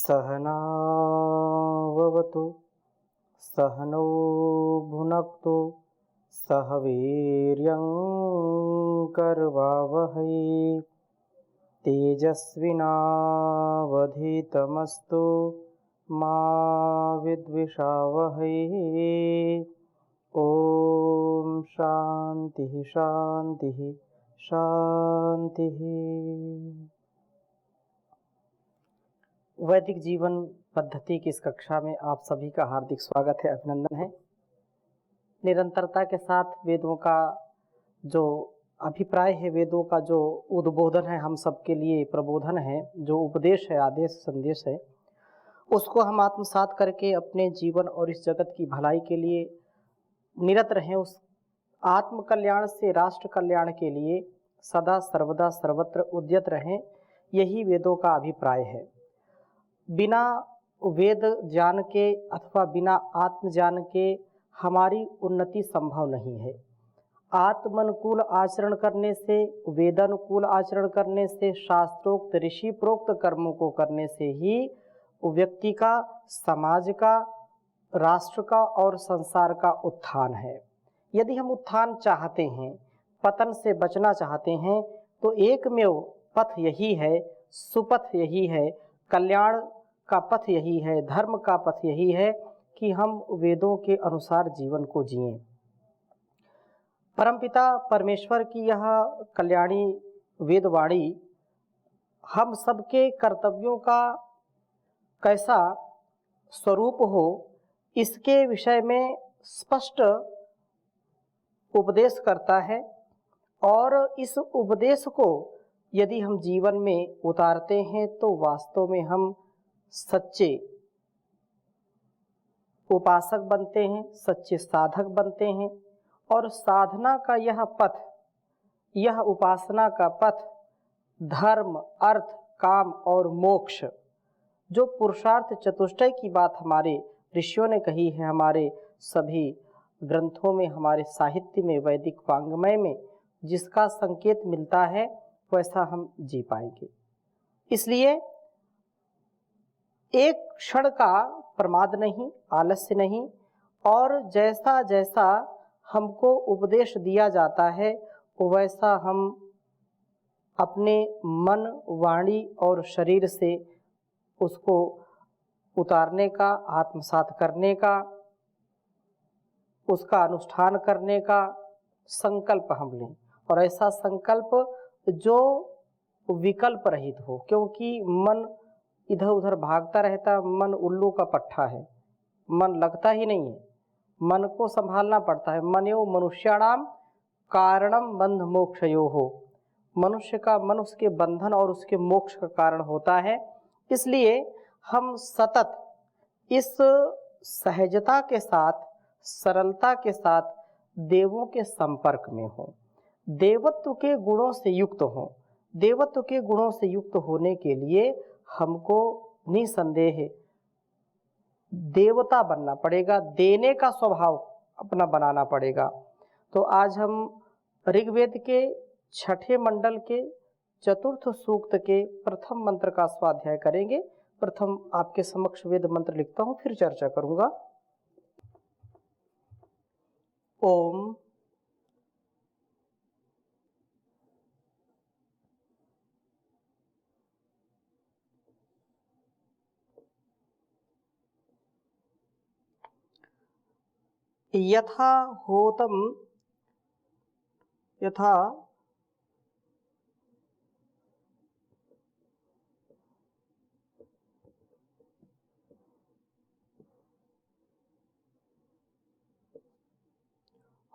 सहनाववतु सहनौ भुनक्तु सह वीर्यं करवावहै तेजस्विनावधीतमस्तु मा विद्विषावहै। ओम शांति शांति शांति। वैदिक जीवन पद्धति की इस कक्षा में आप सभी का हार्दिक स्वागत है, अभिनंदन है। निरंतरता के साथ वेदों का जो अभिप्राय है, वेदों का जो उद्बोधन है, हम सबके लिए प्रबोधन है, जो उपदेश है, आदेश संदेश है, उसको हम आत्मसात करके अपने जीवन और इस जगत की भलाई के लिए निरत रहें। उस आत्म कल्याण से राष्ट्र कल्याण के लिए सदा सर्वदा सर्वत्र उद्यत रहें, यही वेदों का अभिप्राय है। बिना वेद जान के अथवा बिना आत्म जान के हमारी उन्नति संभव नहीं है। आत्मनुकूल आचरण करने से, वेदानुकूल आचरण करने से, शास्त्रोक्त ऋषि प्रोक्त कर्मों को करने से ही व्यक्ति का, समाज का, राष्ट्र का और संसार का उत्थान है। यदि हम उत्थान चाहते हैं, पतन से बचना चाहते हैं, तो एकमेव पथ यही है, सुपथ यही है, कल्याण का पथ यही है, धर्म का पथ यही है कि हम वेदों के अनुसार जीवन को जिएं। परमपिता परमेश्वर की यह कल्याणी वेदवाणी हम सबके कर्तव्यों का कैसा स्वरूप हो, इसके विषय में स्पष्ट उपदेश करता है। और इस उपदेश को यदि हम जीवन में उतारते हैं तो वास्तव में हम सच्चे उपासक बनते हैं, सच्चे साधक बनते हैं। और साधना का यह पथ, यह उपासना का पथ धर्म, अर्थ, काम और मोक्ष, जो पुरुषार्थ चतुष्टय की बात हमारे ऋषियों ने कही है, हमारे सभी ग्रंथों में, हमारे साहित्य में, वैदिक वाङ्मय में जिसका संकेत मिलता है, वैसा हम जी पाएंगे। इसलिए एक क्षण का प्रमाद नहीं, आलस्य नहीं, और जैसा जैसा हमको उपदेश दिया जाता है वैसा हम अपने मन, वाणी और शरीर से उसको उतारने का, आत्मसात करने का, उसका अनुष्ठान करने का संकल्प हम लें। और ऐसा संकल्प जो विकल्प रहित हो, क्योंकि मन इधर उधर भागता रहता, मन उल्लू का पट्ठा है, मन लगता ही नहीं है, मन को संभालना पड़ता है। मनो मनुष्याणाम कारणम बंध मोक्षयोः, मनुष्य का मन उसके बंधन और उसके मोक्ष का कारण होता है। इसलिए हम सतत इस सहजता के साथ, सरलता के साथ देवों के संपर्क में हो, देवत्व के गुणों से युक्त हो। देवत्व के गुणों से युक्त होने के लिए हमको निसंदेह देवता बनना पड़ेगा, देने का स्वभाव अपना बनाना पड़ेगा। तो आज हम ऋग्वेद के छठे मंडल के चतुर्थ सूक्त के प्रथम मंत्र का स्वाध्याय करेंगे। प्रथम आपके समक्ष वेद मंत्र लिखता हूँ, फिर चर्चा करूंगा। ओम यथा होतम यथा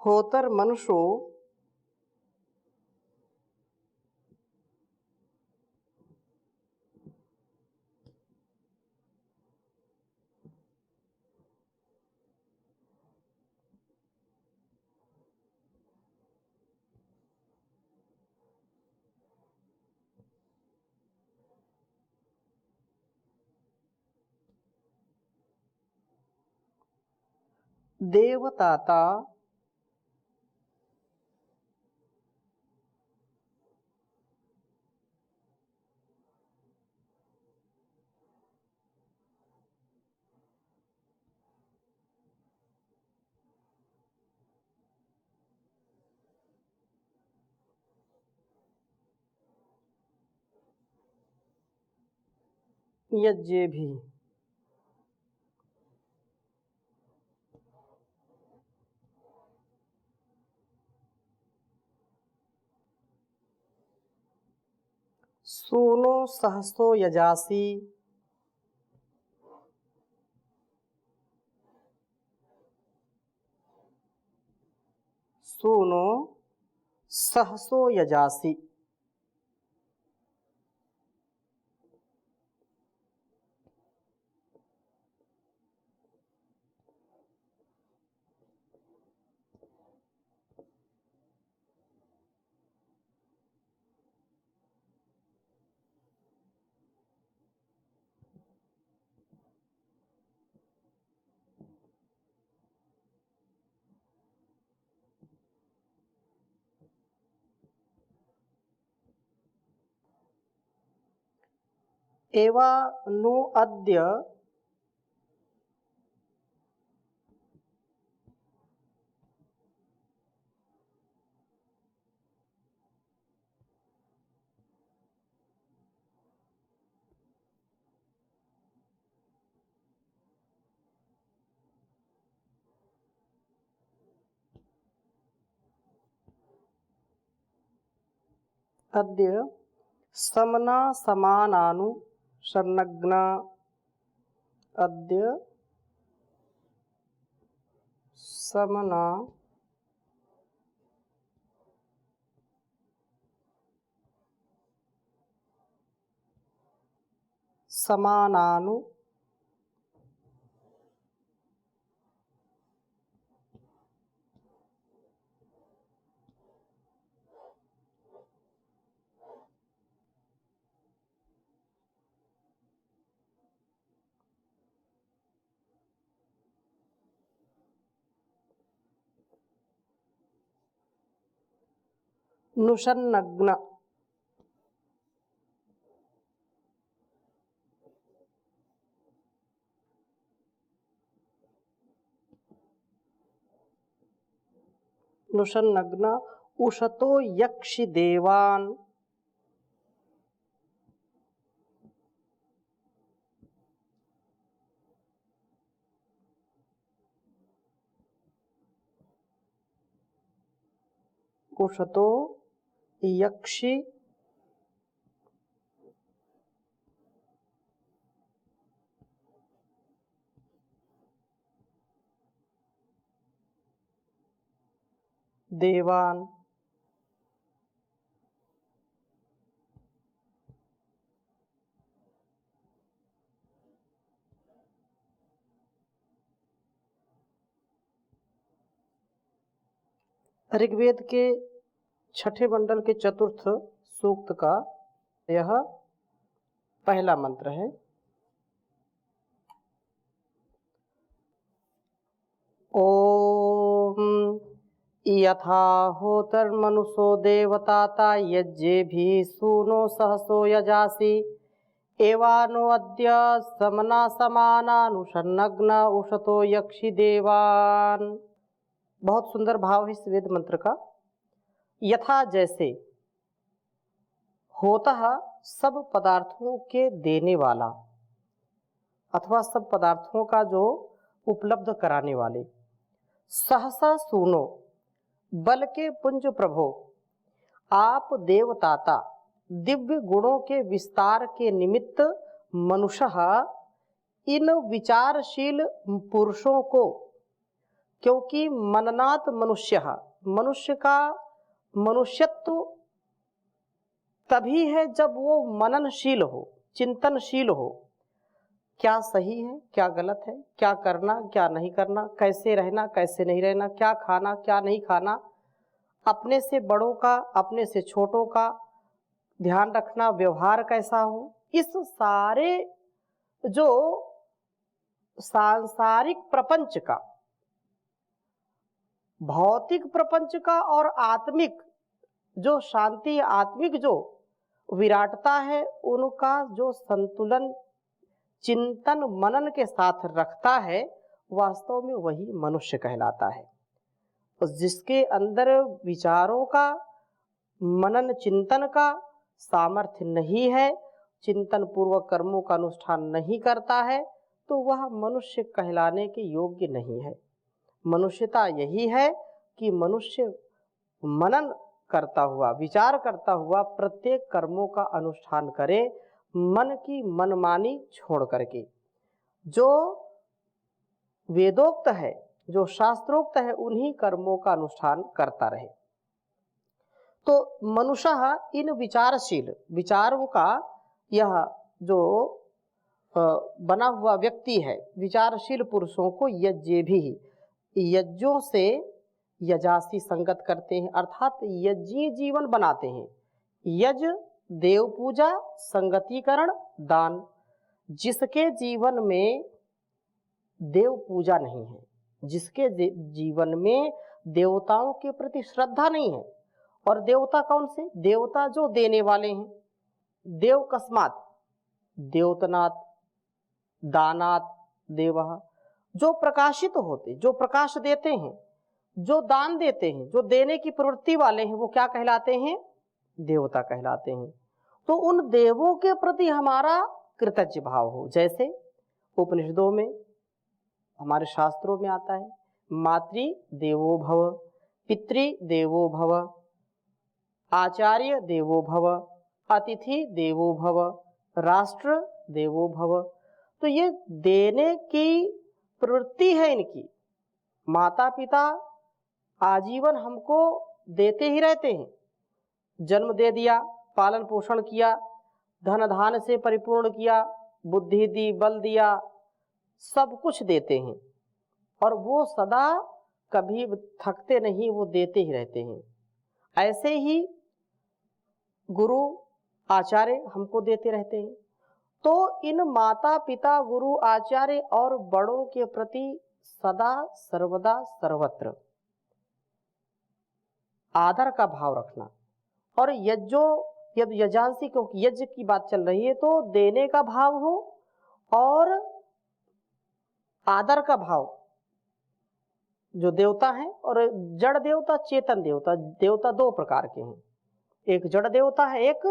होतर मनुष्यो देवताता यज्ञे भी सूनो सहसो यजासी सूनो सहसो यजासी। एवा नु अद्य अद्य समना समानानु संलग्ना अद्य समना समानानु नुसन्नग्न नुसन्नग्न उषतो यक्षि देवान उषतो यक्षि देवान ऋग्वेद के छठे मंडल के चतुर्थ सूक्त का यह पहला मंत्र है। ओम यथा होतर्मनुषो देवताता यज्ञेभिः सूनो सहसो यजासि एवानो अद्य समना समानानुसन्नग्न उषतो यक्षि देवान। बहुत सुंदर भाव है इस वेद मंत्र का। यथा जैसे, होता सब पदार्थों के देने वाला अथवा सब पदार्थों का जो उपलब्ध कराने वाले, सहसा सुनो बल के पुंज प्रभो, आप देवताता दिव्य गुणों के विस्तार के निमित्त मनुष्य इन विचारशील पुरुषों को, क्योंकि मननात् मनुष्य, मनुष्य का मनुष्यत्व तभी है जब वो मननशील हो, चिंतनशील हो। क्या सही है, क्या गलत है, क्या करना, क्या नहीं करना, कैसे रहना, कैसे नहीं रहना, क्या खाना, क्या नहीं खाना, अपने से बड़ों का, अपने से छोटों का ध्यान रखना, व्यवहार कैसा हो, इस सारे जो सांसारिक प्रपंच का, भौतिक प्रपंच का और आत्मिक जो शांति, आत्मिक जो विराटता है, उनका जो संतुलन चिंतन मनन के साथ रखता है, वास्तव में वही मनुष्य कहलाता है। तो जिसके अंदर विचारों का, मनन चिंतन का सामर्थ्य नहीं है, चिंतन पूर्वक कर्मों का अनुष्ठान नहीं करता है तो वह मनुष्य कहलाने के योग्य नहीं है। मनुष्यता यही है कि मनुष्य मनन करता हुआ, विचार करता हुआ प्रत्येक कर्मों का अनुष्ठान करे, मन की मनमानी छोड़ करके। जो वेदोक्त है, जो शास्त्रोक्त है, उन्हीं कर्मों का अनुष्ठान करता रहे। तो मनुष्य इन विचारशील विचारों का यह जो बना हुआ व्यक्ति है, विचारशील पुरुषों को यज्ञ भी, यज्ञों से यजासी संगत करते हैं, अर्थात यज्ञीय जीवन बनाते हैं। यज्ञ, देव पूजा, संगतिकरण, दान। जिसके जीवन में देव पूजा नहीं है, जिसके जीवन में देवताओं के प्रति श्रद्धा नहीं है, और देवता कौन से? देवता जो देने वाले हैं। देव कस्मात? द्योतनात्, दानात् देवः। जो प्रकाशित होते, जो प्रकाश देते हैं, जो दान देते हैं, जो देने की प्रवृत्ति वाले हैं, वो क्या कहलाते हैं? देवता कहलाते हैं। तो उन देवों के प्रति हमारा कृतज्ञ भाव हो। जैसे उपनिषदों में, हमारे शास्त्रों में आता है, मातृ देवो भव, पितृ देवो भव, आचार्य देवो भव, अतिथि देवो भव, राष्ट्र देवो भव। तो ये देने की प्रवृत्ति है इनकी। माता पिता आजीवन हमको देते ही रहते हैं। जन्म दे दिया, पालन पोषण किया, धन धान से परिपूर्ण किया, बुद्धि दी, बल दिया, सब कुछ देते हैं, और वो सदा कभी थकते नहीं, वो देते ही रहते हैं। ऐसे ही गुरु आचार्य हमको देते रहते हैं। तो इन माता पिता, गुरु आचार्य और बड़ों के प्रति सदा सर्वदा सर्वत्र आदर का भाव रखना। और यजांसी, क्योंकि यज्ञ की बात चल रही है, तो देने का भाव हो और आदर का भाव। जो देवता है, और जड़ देवता, चेतन देवता, देवता दो प्रकार के हैं, एक जड़ देवता है, एक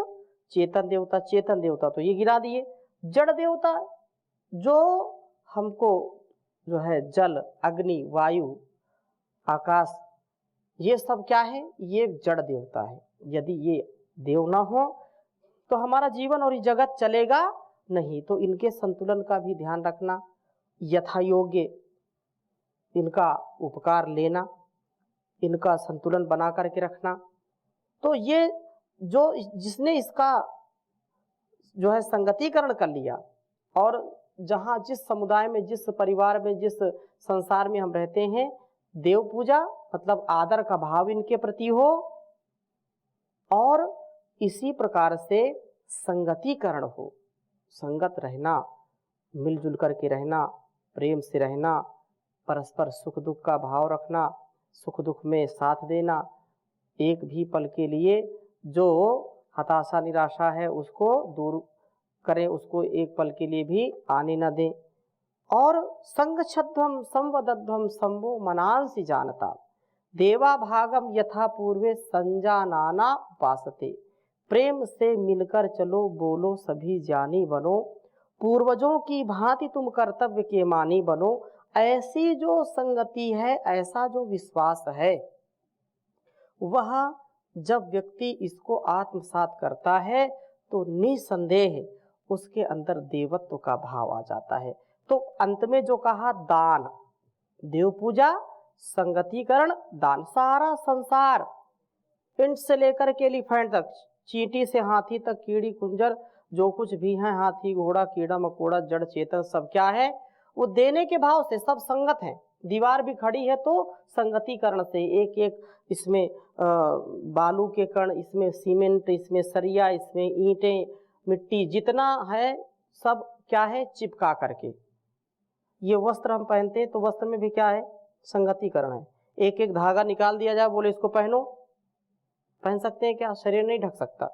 चेतन देवता। चेतन देवता तो ये गिरा दिए। जड़ देवता जो हमको जो है जल, अग्नि, वायु, आकाश, ये सब क्या है? ये जड़ देवता है। यदि ये देव ना हो तो हमारा जीवन और ये जगत चलेगा नहीं। तो इनके संतुलन का भी ध्यान रखना, यथा योग्य इनका उपकार लेना, इनका संतुलन बना करके रखना। तो ये जो जिसने इसका जो है संगतिकरण कर लिया, और जहाँ जिस समुदाय में, जिस परिवार में, जिस संसार में हम रहते हैं, देव पूजा मतलब आदर का भाव इनके प्रति हो, और इसी प्रकार से संगतिकरण हो, संगत रहना, मिलजुल करके रहना, प्रेम से रहना, परस्पर सुख दुख का भाव रखना, सुख दुख में साथ देना, एक भी पल के लिए जो हताशा निराशा है उसको दूर करें, उसको एक पल के लिए भी आने न दें। और संगच्छध्वम संवदध्वम संभो मनांसि जानता, देवा भागम यथा पूर्वे संजानाना उपासते। प्रेम से मिलकर चलो, बोलो सभी जानी बनो, पूर्वजों की भांति तुम कर्तव्य के मानी बनो। ऐसी जो संगति है, ऐसा जो विश्वास है, वह जब व्यक्ति इसको आत्मसात करता है तो निसंदेह उसके अंदर देवत्व का भाव आ जाता है। तो अंत में जो कहा, दान, देव पूजा, संगतिकरण, दान। सारा संसार, पिंड से लेकर के एलिफेंट तक, चींटी से हाथी तक, कीड़ी कुंजर जो कुछ भी है, हाथी घोड़ा कीड़ा मकोड़ा जड़ चेतन, सब क्या है? वो देने के भाव से सब संगत है। दीवार भी खड़ी है तो संगतिकरण से, एक एक इसमें बालू के कण, इसमें सीमेंट, इसमें सरिया, इसमें ईंटें, मिट्टी, जितना है सब क्या है? चिपका करके। ये वस्त्र हम पहनते हैं तो वस्त्र में भी क्या है? संगतिकरण है। एक एक धागा निकाल दिया जाए, बोले इसको पहनो, पहन सकते हैं क्या? शरीर नहीं ढक सकता।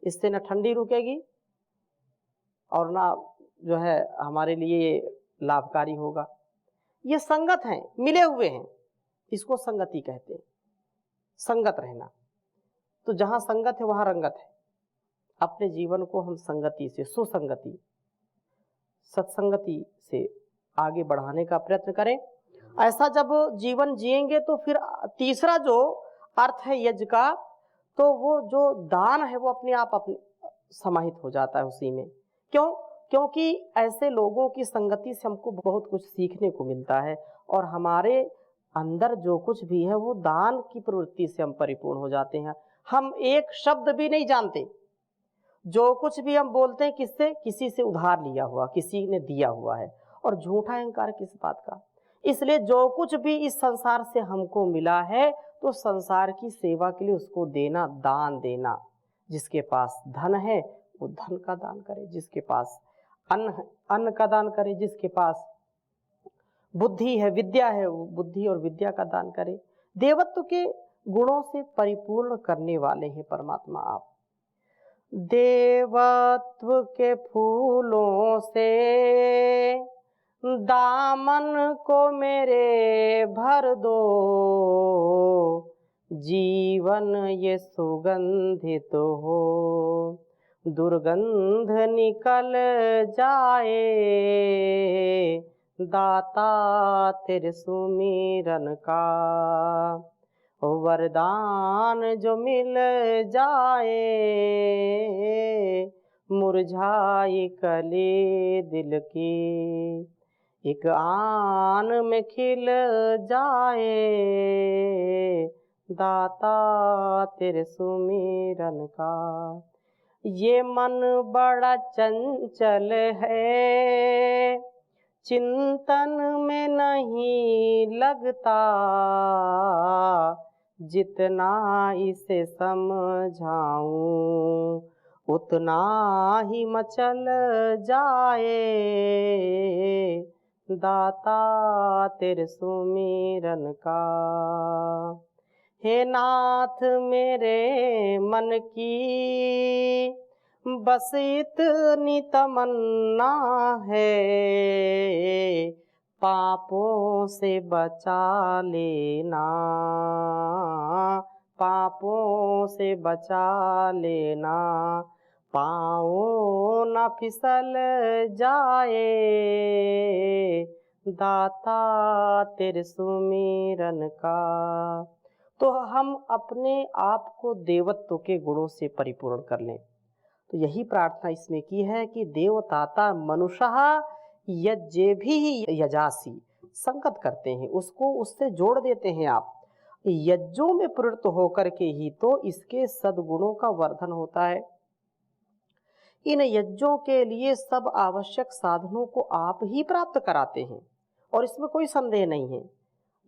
इससे न ठंडी रुकेगी और ना जो है हमारे लिए लाभकारी होगा। ये संगत हैं, मिले हुए हैं, इसको संगति कहते हैं। संगत रहना, तो जहां संगत है वहां रंगत है। अपने जीवन को हम संगति से, सुसंगति, सत्संगति से आगे बढ़ाने का प्रयत्न करें। ऐसा जब जीवन जिएंगे तो फिर तीसरा जो अर्थ है यज्ञ का, तो वो जो दान है वो अपने आप अपने समाहित हो जाता है उसी में। क्यों? क्योंकि ऐसे लोगों की संगति से हमको बहुत कुछ सीखने को मिलता है और हमारे अंदर जो कुछ भी है वो दान की प्रवृत्ति से हम परिपूर्ण हो जाते हैं। हम एक शब्द भी नहीं जानते, जो कुछ भी हम बोलते हैं किससे, किसी से उधार लिया हुआ, किसी ने दिया हुआ है। और झूठा अहंकार किस बात का? इसलिए जो कुछ भी इस संसार से हमको मिला है तो संसार की सेवा के लिए उसको देना, दान देना। जिसके पास धन है वो धन का दान करे, जिसके पास अन्न का दान करे, जिसके पास बुद्धि है, विद्या है, वो बुद्धि और विद्या का दान करे। देवत्व के गुणों से परिपूर्ण करने वाले हैं परमात्मा आप। देवत्व के फूलों से दामन को मेरे भर दो, जीवन ये सुगंधित हो, दुर्गंध निकल जाए, दाता तेरे सुमिरन का वरदान जो मिल जाए, मुरझाई कली दिल की एक आन में खिल जाए, दाता तेरे सुमिरन का। ये मन बड़ा चंचल है, चिंतन में नहीं लगता, जितना इसे समझाऊं उतना ही मचल जाए, दाता तेरे सुमिरन का। हे नाथ मेरे मन की बस इतनी तमन्ना है, पापों से बचा लेना, पापों से बचा लेना, पाँव न फिसल जाए, दाता तेरे सुमिरन का। तो हम अपने आप को देवत्व के गुणों से परिपूर्ण कर लें। तो यही प्रार्थना इसमें की है कि देवताता मनुष्यः यज्ञे भी यजासी, संगत करते हैं उसको, उससे जोड़ देते हैं आप। यज्ञों में प्रवृत्त होकर के ही तो इसके सद्गुणों का वर्धन होता है। इन यज्ञों के लिए सब आवश्यक साधनों को आप ही प्राप्त कराते हैं और इसमें कोई संदेह नहीं है।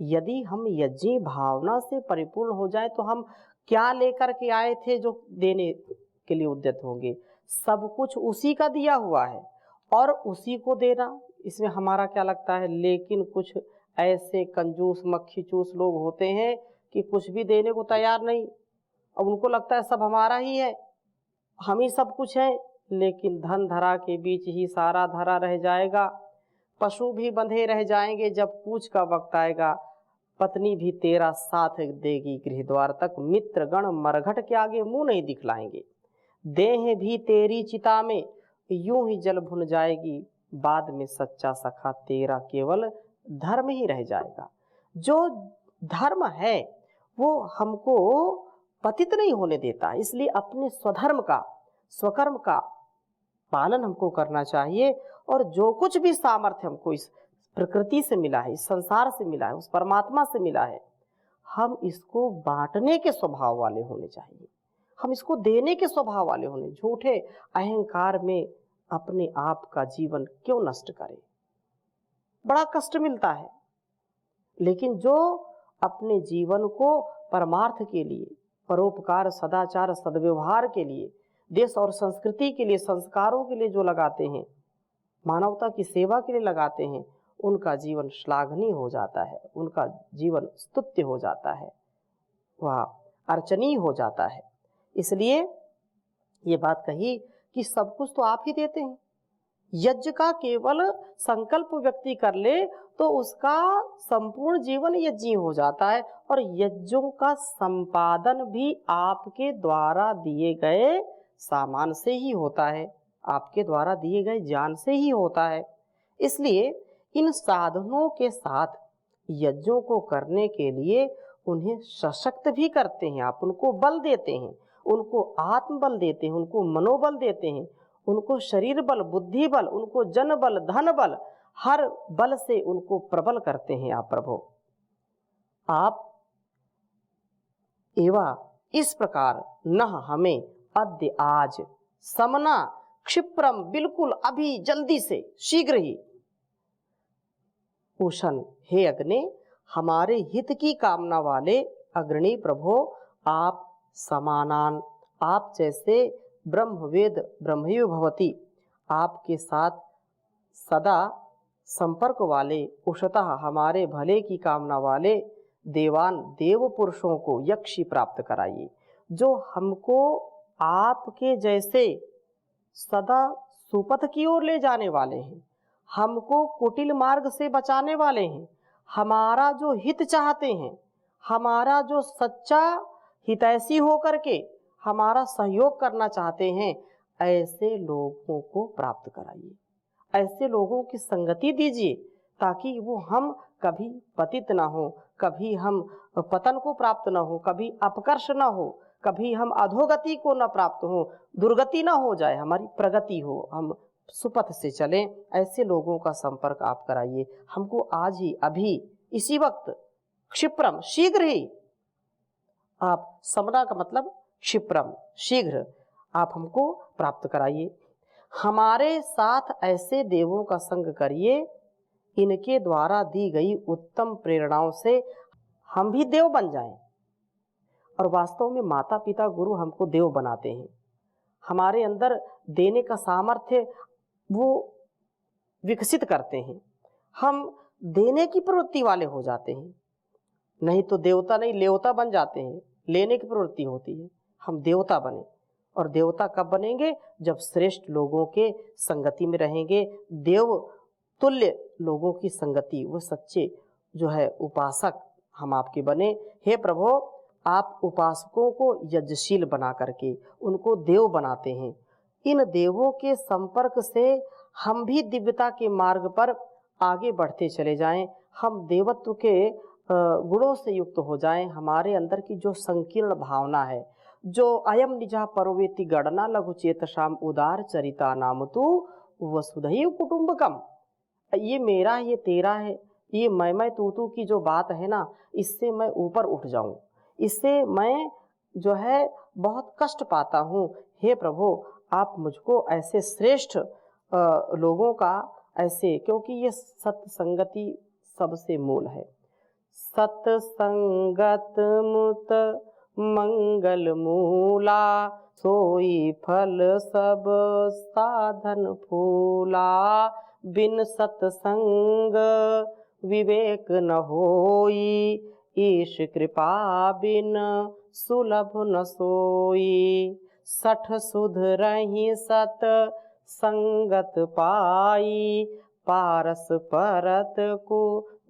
यदि हम यज्ञी भावना से परिपूर्ण हो जाए तो हम क्या लेकर के आए थे जो देने के लिए उद्यत होंगे? सब कुछ उसी का दिया हुआ है और उसी को देना, इसमें हमारा क्या लगता है? लेकिन कुछ ऐसे कंजूस मक्खी चूस लोग होते हैं कि कुछ भी देने को तैयार नहीं। अब उनको लगता है सब हमारा ही है, हम ही सब कुछ है, लेकिन धन धरा के बीच ही सारा धरा रह जाएगा। पशु भी बंधे रह जाएंगे, जब पूछ का वक्त आएगा पत्नी भी तेरा साथ देगी गृह द्वार तक, मित्र गण मरघट के आगे मुंह नहीं दिखलाएंगे। देह भी तेरी चिता में यूं ही जल भुन जाएगी, बाद में सच्चा सखा तेरा केवल धर्म ही रह जाएगा। जो धर्म है वो हमको पतित नहीं होने देता, इसलिए अपने स्वधर्म का, स्वकर्म का पालन हमको करना चाहिए। और जो कुछ भी सामर्थ्य हमको इस प्रकृति से मिला है, इस संसार से मिला है, उस परमात्मा से मिला है, हम इसको बांटने के स्वभाव वाले होने चाहिए, हम इसको देने के स्वभाव वाले होने। झूठे अहंकार में अपने आप का जीवन क्यों नष्ट करें? बड़ा कष्ट मिलता है। लेकिन जो अपने जीवन को परमार्थ के लिए, परोपकार, सदाचार, सद्व्यवहार के लिए, देश और संस्कृति के लिए, संस्कारों के लिए जो लगाते हैं, मानवता की सेवा के लिए लगाते हैं, उनका जीवन श्लाघनीय हो जाता है, उनका जीवन स्तुत्य हो जाता है, वह अर्चनीय हो जाता है। इसलिए ये बात कही कि सब कुछ तो आप ही देते हैं। यज्ञ का केवल संकल्प व्यक्ति कर ले तो उसका संपूर्ण जीवन यज्ञी हो जाता है, और यज्ञों का संपादन भी आपके द्वारा दिए गए सामान से ही होता है, आपके द्वारा दिए गए ज्ञान से ही होता है। इसलिए इन साधनों के साथ यज्ञों को करने के लिए उन्हें सशक्त भी करते हैं। आप उनको बल देते हैं, उनको आत्मबल देते हैं, उनको मनोबल देते हैं, उनको शरीर बल, बुद्धि बल, उनको जन बल, धन बल, हर बल से उनको प्रबल करते हैं आप प्रभु। आप एवं इस प्रकार न हमें अद्य आज समना क्षिप्रम, बिल्कुल अभी जल्दी से शीघ्र ही उषण, हे अग्नि, हमारे हित की कामना वाले अग्रणी प्रभो, आप समानान, आप जैसे ब्रह्मवेद ब्रह्मयो भवति, आपके साथ सदा संपर्क वाले, उषतः हमारे भले की कामना वाले देवान देव पुरुषों को यक्षी प्राप्त कराइए, जो हमको आपके जैसे सदा सुपथ की ओर ले जाने वाले हैं, हमको कुटिल मार्ग से बचाने वाले हैं, हमारा जो हित चाहते हैं, हमारा जो सच्चा हितैषी होकर के हमारा सहयोग करना चाहते हैं, ऐसे लोगों को प्राप्त कराइए, ऐसे लोगों की संगति दीजिए, ताकि वो हम कभी पतित ना हो, कभी हम पतन को प्राप्त ना हो, कभी अपकर्ष ना हो, कभी हम अधोगति को न प्राप्त हो, दुर्गति ना हो जाए, हमारी प्रगति हो, हम सुपथ से चलें। ऐसे लोगों का संपर्क आप कराइए हमको आज ही, अभी, इसी वक्त, क्षिप्रम, शीघ्र ही। आप समना का मतलब क्षिप्रम, शीघ्र आप हमको प्राप्त कराइए। हमारे साथ ऐसे देवों का संग करिए, इनके द्वारा दी गई उत्तम प्रेरणाओं से हम भी देव बन जाएं। और वास्तव में माता पिता गुरु हमको देव बनाते हैं, हमारे अंदर देने का सामर्थ्य वो विकसित करते हैं, हम देने की प्रवृत्ति वाले हो जाते हैं। नहीं तो देवता नहीं, लेवता बन जाते हैं, लेने की प्रवृत्ति होती है। हम देवता बने, और देवता कब बनेंगे? जब श्रेष्ठ लोगों के संगति में रहेंगे, देव तुल्य लोगों की संगति, वो सच्चे जो है उपासक हम आपके बने। हे प्रभु, आप उपासकों को यज्ञशील बना करके उनको देव बनाते हैं। इन देवों के संपर्क से हम भी दिव्यता के मार्ग पर आगे बढ़ते चले जाएं, हम देवत्व के गुणों से युक्त हो जाएं। हमारे अंदर की जो संकीर्ण भावना है, जो अयम निजा परोवेति गणना लघु चेतशाम उदार चरिता नाम तु वसुधैव कुटुंबकम, ये मेरा, ये तेरा है, ये मैं तू की जो बात है ना, इससे मैं ऊपर उठ जाऊं, इससे मैं जो है बहुत कष्ट पाता हूँ। हे प्रभु, आप मुझको ऐसे श्रेष्ठ लोगों का ऐसे, क्योंकि ये सत्संगति सबसे मूल है। सत्संगत मुत मंगल मूला, सोई फल सब साधन फूला, बिन सत्संग विवेक न होई, ईश कृपा बिन सुलभ न सोई, सठ सुध रही सत संगत पाई, पारस परत को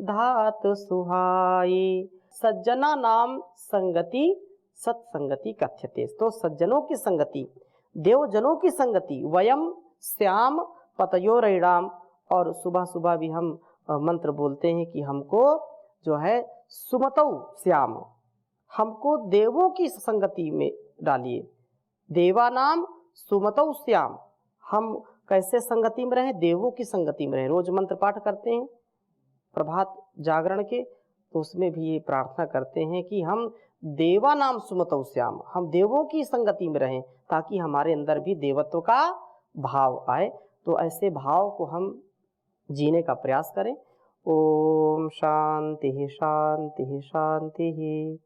धात सुहाई। सज्जना नाम संगति सत्संगति कथ्यते, तो सज्जनों की संगति, देवजनों की संगति, वयम श्याम पतयोरैणाम। और सुबह सुबह भी हम मंत्र बोलते हैं कि हमको जो है सुमतौ श्याम, हमको देवों की संगति में डालिए, देवानाम सुमतौ श्याम। हम कैसे संगति में रहें? देवों की संगति में रहें। रोज मंत्र पाठ करते हैं प्रभात जागरण के, तो उसमें भी ये प्रार्थना करते हैं कि हम देवानाम सुमतौ श्याम, हम देवों की संगति में रहें, ताकि हमारे अंदर भी देवत्व का भाव आए। तो ऐसे भाव को हम जीने का प्रयास करें। ओम शांति शांति शांति।